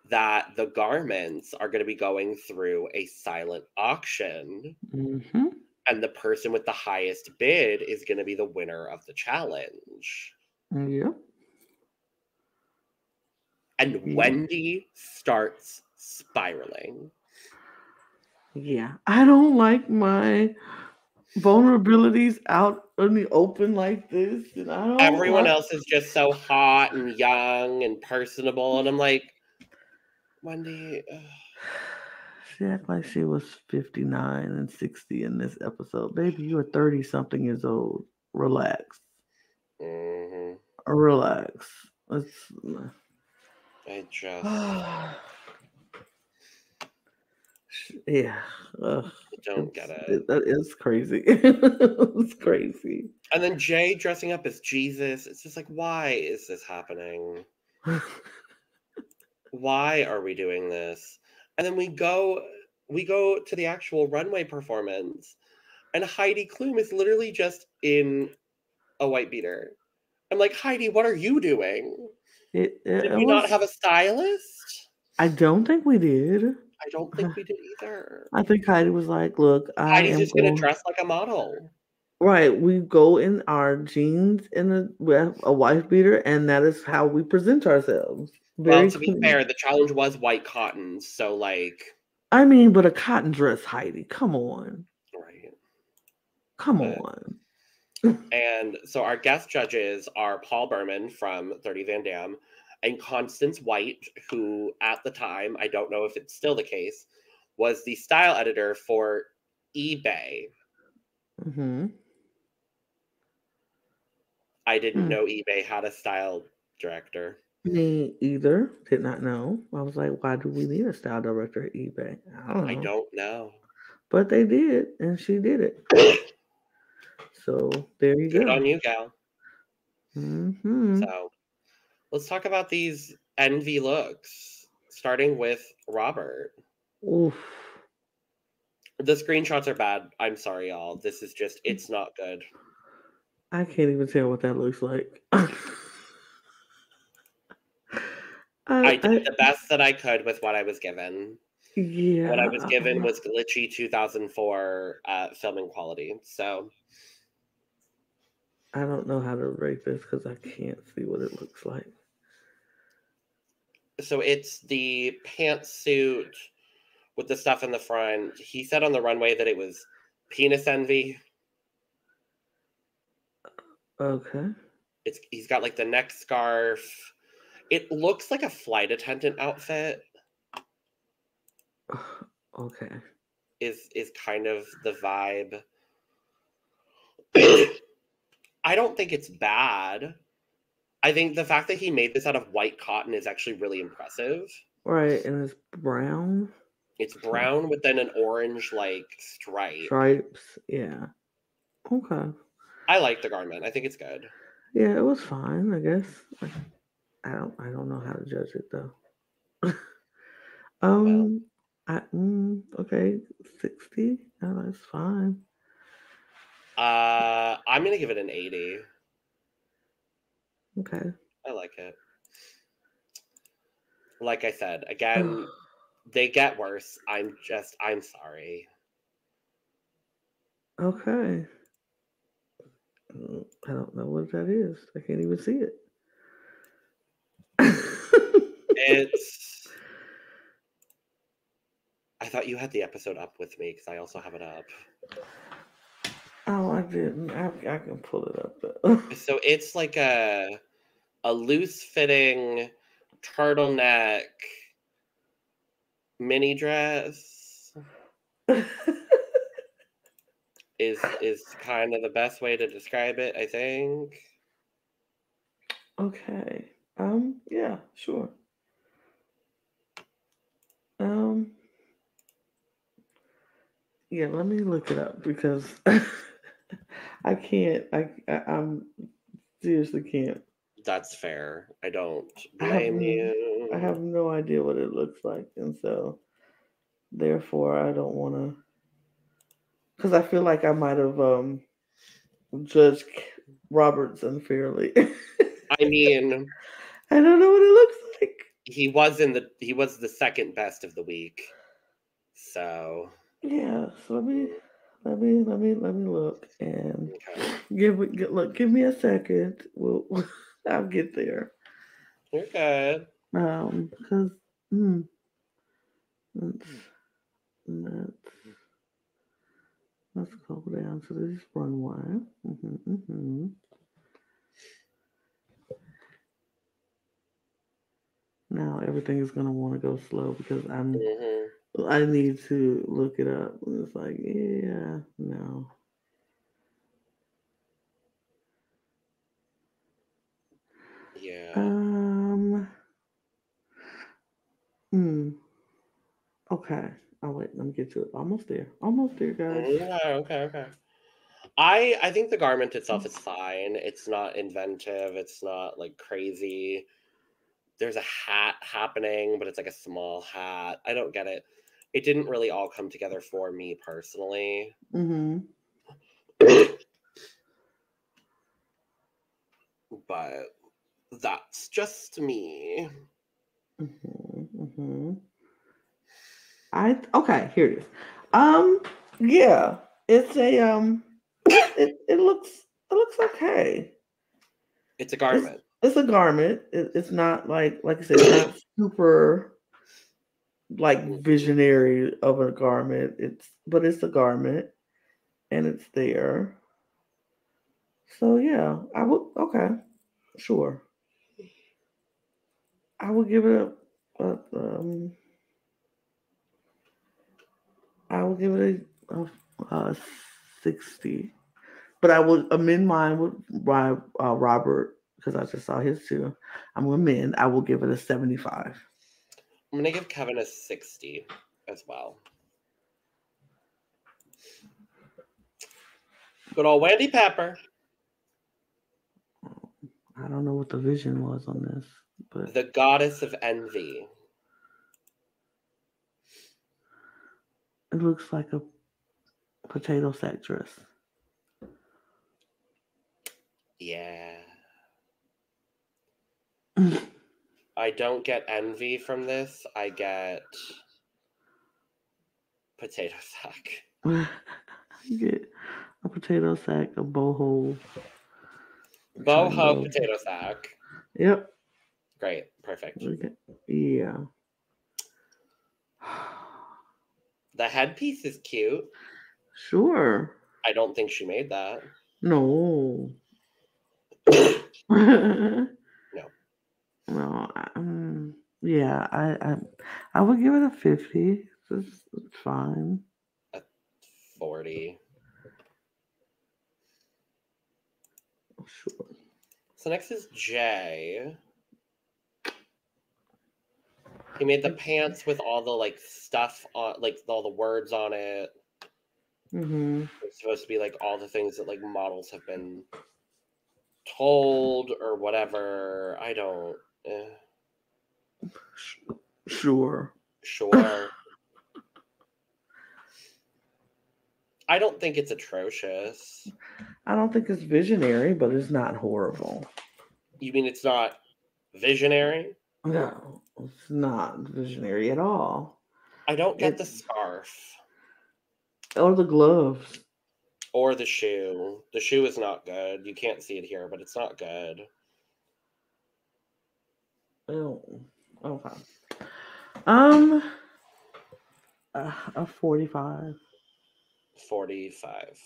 that the garments are going to be going through a silent auction. Mm-hmm. And the person with the highest bid is going to be the winner of the challenge. Yep. And Yeah. Wendy starts spiraling. Yeah. I don't like my vulnerabilities out in the open like this. And I don't Everyone like... else is just so hot and young and personable. And I'm like, Wendy. She act like she was 59 and 60 in this episode. Baby, you are 30 something years old. Relax. Mm-hmm. Relax. It's... I just yeah. don't get it. That is crazy. It's crazy. And then Jay dressing up as Jesus. It's just like, why is this happening? Why are we doing this? And then we go to the actual runway performance, and Heidi Klum is literally just in a white beater. I'm like, Heidi, what are you doing? Did we not have a stylist? I don't think we did. I don't think we did either. I think Heidi was like, look, Heidi's just going to dress like a model. Right. We go in our jeans and a wife beater, and that is how we present ourselves. Well, to be fair, the challenge was white cotton, so like... I mean, but a cotton dress, Heidi. Come on. Right. Come on. And so our guest judges are Paul Berman from 30 Van Dam and Constance White, who at the time, I don't know if it's still the case, was the style editor for eBay. Mm-hmm. I didn't know eBay had a style director. Me either. Did not know. I was like, why do we need a style director at eBay? I don't know. But they did, and she did it. So there you go. Good on you, gal. Mm-hmm. So let's talk about these envy looks, starting with Robert. Oof. The screenshots are bad. I'm sorry, y'all. This is just, it's not good. I can't even tell what that looks like. I did the best that I could with what I was given. Yeah. What I was given was glitchy 2004 filming quality. So I don't know how to rate this because I can't see what it looks like. So it's the pantsuit with the stuff in the front. He said on the runway that it was penis envy. Okay. He's got like the neck scarf. It looks like a flight attendant outfit. Okay. Is kind of the vibe. I don't think it's bad. I think the fact that he made this out of white cotton is actually really impressive. Right, and it's brown. It's brown with then an orange like stripe. Stripes, yeah. Okay. I like the garment. I think it's good. Yeah, it was fine, I guess. I don't know how to judge it though. Okay, 60. Oh, that's fine. I'm gonna give it an 80. Okay. I like it. Like I said, again, they get worse. I'm sorry. Okay. I don't know what that is. I can't even see it. I thought you had the episode up with me because I also have it up. Oh, I didn't. I can pull it up though. So it's like a loose fitting turtleneck mini dress. is kind of the best way to describe it, I think. Okay. Yeah, sure. Yeah, let me look it up because I can't. I'm seriously can't. That's fair. I don't blame you. I have no idea what it looks like, and so Therefore, I don't want to, because I feel like I might have judged Roberts unfairly. I mean, I don't know what it looks like. he was the second best of the week. So Yeah, so let me look and okay. give me a second. I'll get there. You're good. Because mm, let's, let's let's go down to this runway. Mm-hmm. Now everything is gonna want to go slow because Hmm. I need to look it up. It's like, yeah, no. Yeah. Um, hmm. Okay. Oh wait, let me get to it. Almost there. Almost there, guys. Okay, okay. I think the garment itself is fine. It's not inventive. It's not like crazy. There's a hat happening, but it's like a small hat. I don't get it. It didn't really all come together for me personally. Mm-hmm. But that's just me. Mm-hmm. Mm-hmm. Okay, here it is. Um, yeah. It's a it looks okay. It's a It's garment. it's a garment. It's not like I said, it's not super like Mhm. visionary of a garment. But it's a garment and it's there. So yeah, I would okay, sure. I would give it a I will give it a 60. But I would amend mine with Robert because I just saw his too. I'm gonna amend. I will give it a 75. I'm gonna give Kevin a 60 as well. Good old Wendy Pepper, I don't know what the vision was on this, but the goddess of envy. it looks like a potato sack dress. Yeah. I don't get envy from this. I get potato sack. Get a potato sack, a boho. I'm trying to Boho go. potato sack. Yep. Great. Perfect. Okay. Yeah. The headpiece is cute. Sure. I don't think she made that. No. No. No. Yeah. I would give it a 50. It's fine. A 40. Sure. So next is Jay. He made the pants with all the like stuff on, like all the words on it. Mm-hmm. It's supposed to be like all the things that like models have been told or whatever. I don't. Sure. Sure. I don't think it's atrocious. I don't think it's visionary, but it's not horrible. You mean it's not visionary? No, it's not visionary at all. I don't get It the scarf or the gloves. or the shoe. The shoe is not good. You can't see it here, but it's not good. Oh, okay. Um, a 45. 45.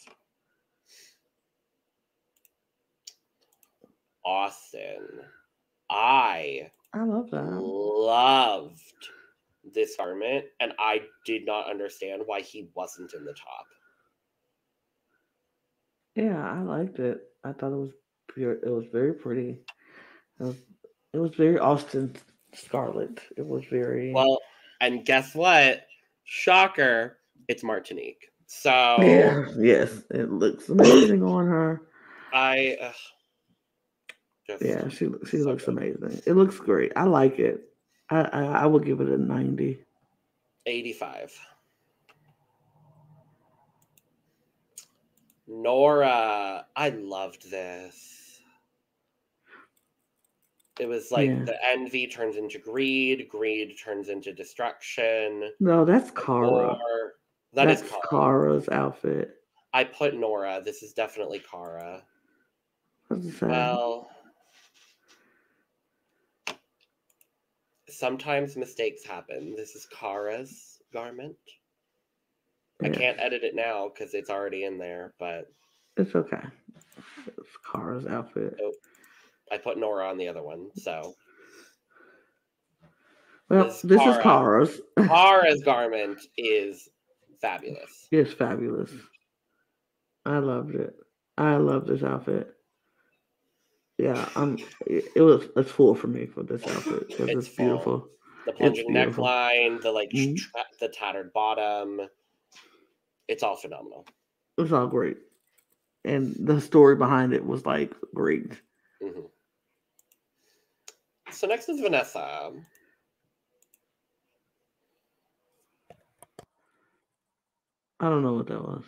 Austin. I I love that. loved this garment, and I did not understand why he wasn't in the top. Yeah, I liked it. I thought it was pure. It was very pretty. It was. It was very Austin Scarlet. It was very. Well, and guess what? Shocker, it's Martinique. So Yeah. Yes, it looks amazing on her. I Yeah, just she so looks good. amazing. It looks great. I like it. I will give it a 90. 85. Nora. I loved this. It was like the envy turns into greed. Greed turns into destruction. No, that's Kara. That's is Kara. Kara's outfit. I put Nora. This is definitely Kara. Well, sometimes mistakes happen. This is Kara's garment. I can't edit it now because it's already in there, but it's okay. It's Kara's outfit. Oh, I put Nora on the other one, so. Well, this is Kara's. Kara's garment is fabulous. It's fabulous. I loved it. I love this outfit. Yeah, it's full for me for this outfit because it's beautiful. The plunging neckline, the tattered bottom. It's all phenomenal. It's all great. And the story behind it was like great. Mm-hmm. So next is Vanessa. I don't know what that was.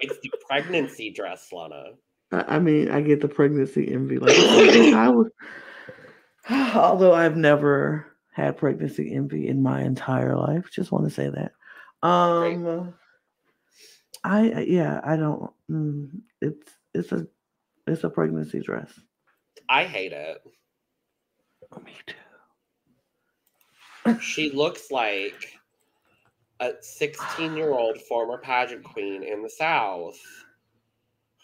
It's the pregnancy dress, Lana. I mean, I get the pregnancy envy. Like I was, although I've never had pregnancy envy in my entire life. Just want to say that. I don't. It's a pregnancy dress. I hate it. Oh, me too. She looks like a 16-year-old former pageant queen in the South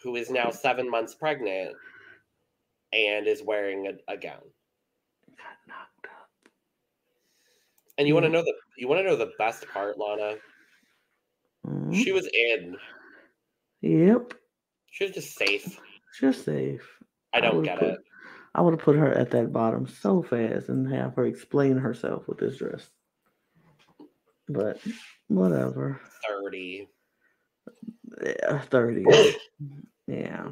who is now 7 months pregnant and is wearing a gown. Got knocked up. And you want to know the best part, Lana? Mm-hmm. She was in. Yep. She was just safe. Just safe. I don't get it. I would have put her at that bottom so fast and have her explain herself with this dress. But whatever. 30. Yeah, 30. Yeah.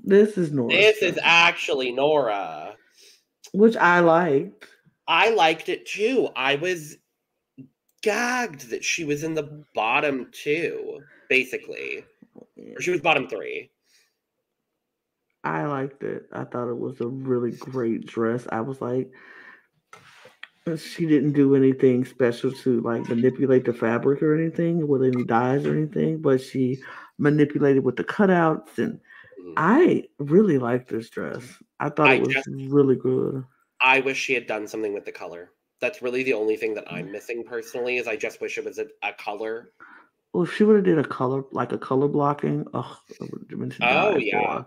This is Nora. This is actually Nora. Which I liked. I liked it too. I was gagged that she was in the bottom 2, basically. Or she was bottom 3. I liked it. I thought it was a really great dress. I was like, she didn't do anything special to like manipulate the fabric or anything with any dyes or anything, but she manipulated with the cutouts, and I really liked this dress. I thought it was really good. I wish she had done something with the color. That's really the only thing that I'm missing personally. Is I just wish it was a color. Well, if she would have did a color blocking, yeah.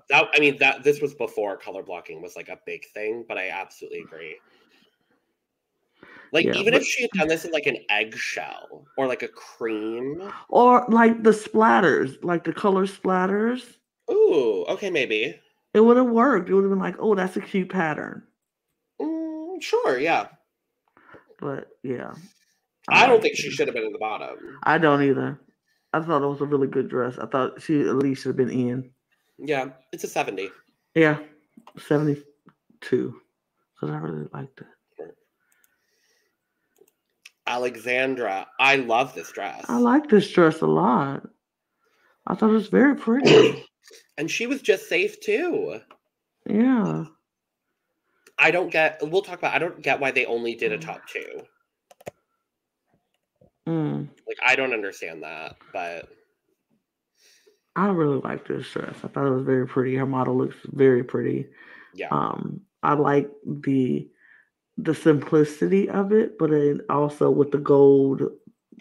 This was before color blocking was like a big thing, but I absolutely agree. Like, even if she had done this in like an eggshell or like a cream. Or like the splatters, like the color splatters. Ooh, okay, maybe. It would have worked. It would have been like, oh, that's a cute pattern. Sure, yeah. But yeah. I don't think she should have been in the bottom. I don't either. I thought it was a really good dress. I thought she at least should have been in. Yeah, it's a 70. Yeah, 72. Because I really liked it. Alexandra, I love this dress. I like this dress a lot. I thought it was very pretty. And she was just safe too. Yeah. I don't get why they only did a top 2. Like, I don't understand that, but I really like this dress. I thought it was very pretty. Her model looks very pretty. Yeah. I like the simplicity of it, but then also with the gold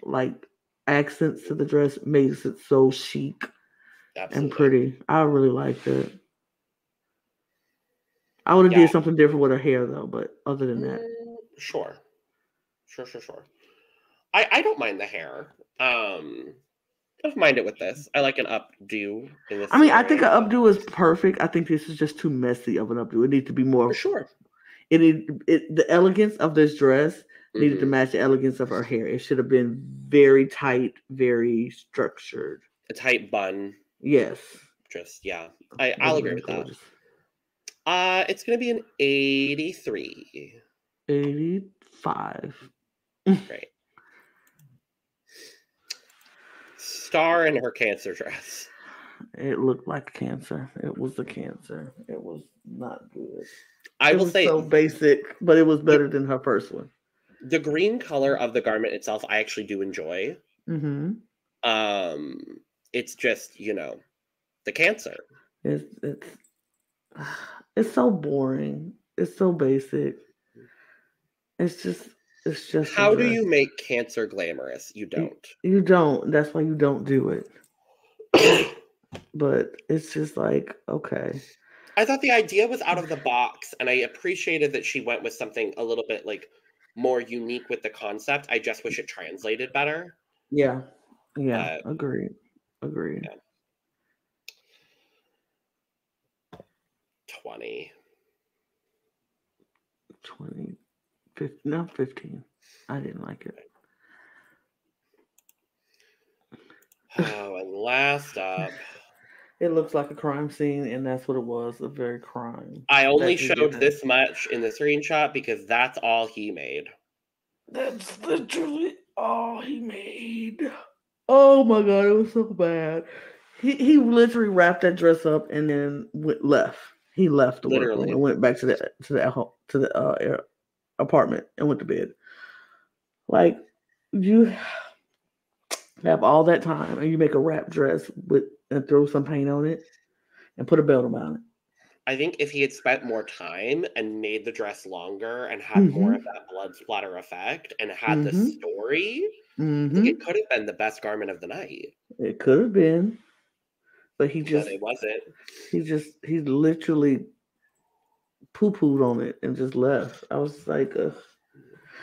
like accents to the dress makes it so chic and pretty. I really liked it. I would have did something different with her hair though, but other than that. Sure. I don't mind the hair. I don't mind it with this. I like an updo in this. I mean, I think an updo is perfect. I think this is just too messy of an updo. It needs to be more. For sure. The elegance of this dress needed to match the elegance of her hair. It should have been very tight, very structured. A tight bun. Yes. Just, yeah. I'll agree with that. It's going to be an 83. 85. Great. Star in her cancer dress. It looked like cancer. It was a cancer. It was not good. I It will was say so basic, but it was better than her first one. the green color of the garment itself, I actually do enjoy. Mm-hmm. It's just, the cancer. It's so boring. It's so basic. It's just a How do dress. you make cancer glamorous? You don't. You don't. That's why you don't do it. But it's just like, okay. I thought the idea was out of the box, and I appreciated that she went with something a little bit like more unique with the concept. I just wish it translated better. Yeah. But Agreed. yeah. 20. 20. 15, no, 15. I didn't like it. Oh, and last up. It looks like a crime scene, and that's what it was, a very crime. I only showed this much in the screenshot because that's all he made. That's literally all he made. Oh my god, it was so bad. He literally wrapped that dress up and then left. He left the workroom and went back to the apartment and went to bed. Like, you have all that time and you make a wrap dress and throw some paint on it and put a belt around it. I think if he had spent more time and made the dress longer and had more of that blood splatter effect and had the story, I think it could have been the best garment of the night. It could have been, but it wasn't. He literally poo-pooed on it and just left. I was like, ugh.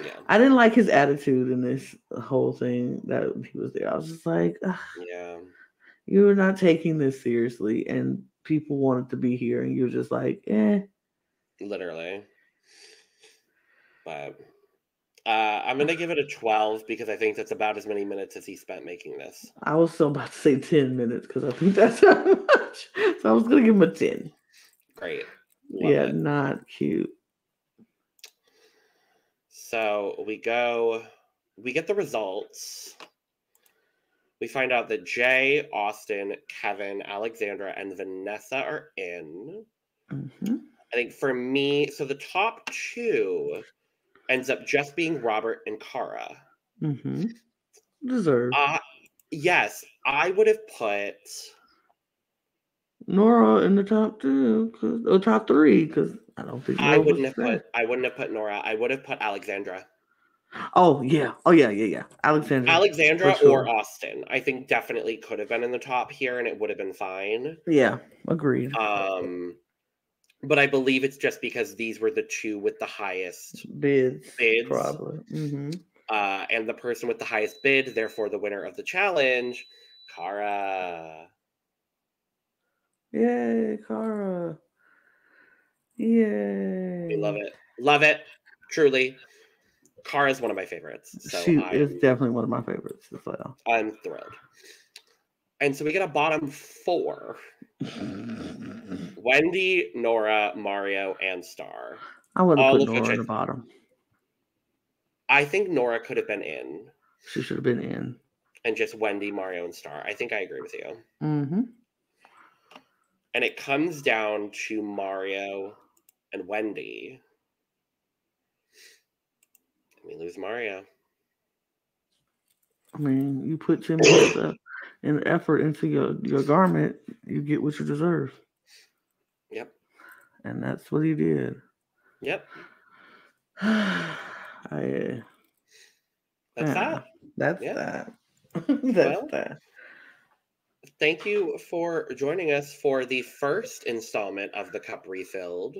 Yeah. I didn't like his attitude in this whole thing that he was there. I was just like, ugh, yeah, you're not taking this seriously, and people wanted to be here, and you're just like, eh. Literally. But I'm going to give it a 12 because I think that's about as many minutes as he spent making this. I was so about to say 10 minutes because I think that's how much. So I was going to give him a 10. Great. Love it. Not cute. So we get the results. We find out that Jay, Austin, Kevin, Alexandra, and Vanessa are in. Mm-hmm. I think for me, so the top two ends up just being Robert and Cara. Mm-hmm. Deserved. Yes, I would have put Nora in the top two, or top three, because I don't think I wouldn't have put Nora. I would have put Alexandra. Oh yeah. Alexandra or Austin. I think definitely could have been in the top here, and it would have been fine. Yeah, agreed. But I believe it's just because these were the two with the highest bids. Probably. Mm-hmm. And the person with the highest bid, therefore the winner of the challenge, Cara. Yay, Cara. Yay. We love it. Love it. Truly. Cara is one of my favorites. So she is definitely one of my favorites as well. I'm thrilled. And so we get a bottom four. Wendy, Nora, Mario, and Star. I would have put Nora in the bottom. I think Nora could have been in. She should have been in. And just Wendy, Mario, and Star. I think I agree with you. Mm-hmm. And it comes down to Mario and Wendy. We lose Mario. I mean, you put 10 minutes and effort into your garment, you get what you deserve. Yep. And that's what he did. Yep. That's that. That's that. That's that. Thank you for joining us for the first installment of The Cup Refilled.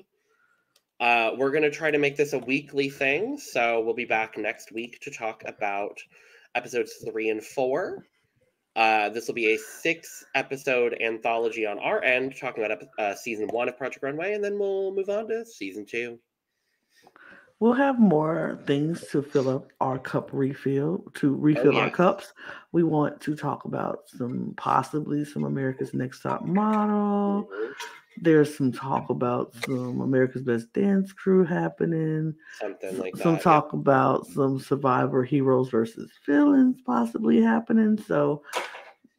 We're going to try to make this a weekly thing, so we'll be back next week to talk about episodes 3 and 4. This will be a 6-episode anthology on our end, talking about season 1 of Project Runway, and then we'll move on to season 2. We'll have more things to fill up our cup refill, our cups. We want to talk about possibly some America's Next Top Model. There's some talk about some America's Best Dance Crew happening. Something like Some that. Yep. talk about some Survivor heroes versus villains possibly happening. So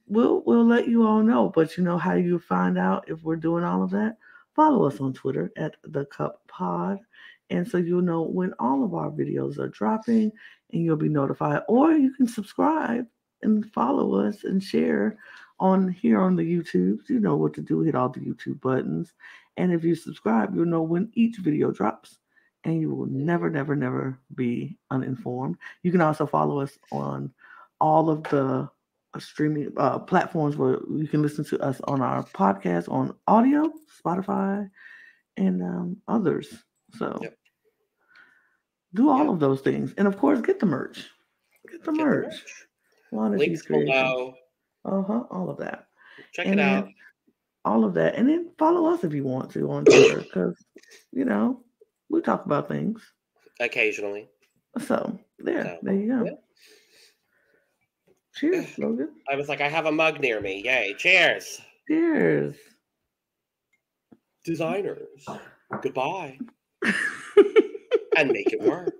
we'll let you all know. But you know how you find out if we're doing all of that? Follow us on Twitter at the Cup Pod, and so you'll know when all of our videos are dropping, and you'll be notified. Or you can subscribe and follow us and share on here on the YouTube. You know what to do. Hit all the YouTube buttons, and if you subscribe, you'll know when each video drops. And you will never, never, never be uninformed. You can also follow us on all of the streaming platforms where you can listen to us on our podcast on audio, Spotify, and others. So Yep. do all Yep. of those things, and of course, get the merch. Get the Get the merch. merch. Lana G's Links Creations. below. All of that, Check it and out. then all of that, and then follow us if you want to on Twitter, because you know we talk about things. Occasionally. So there you go. Yeah. Cheers, Logan. I was like, I have a mug near me. Yay. Cheers. Cheers. Designers. Goodbye. And make it work.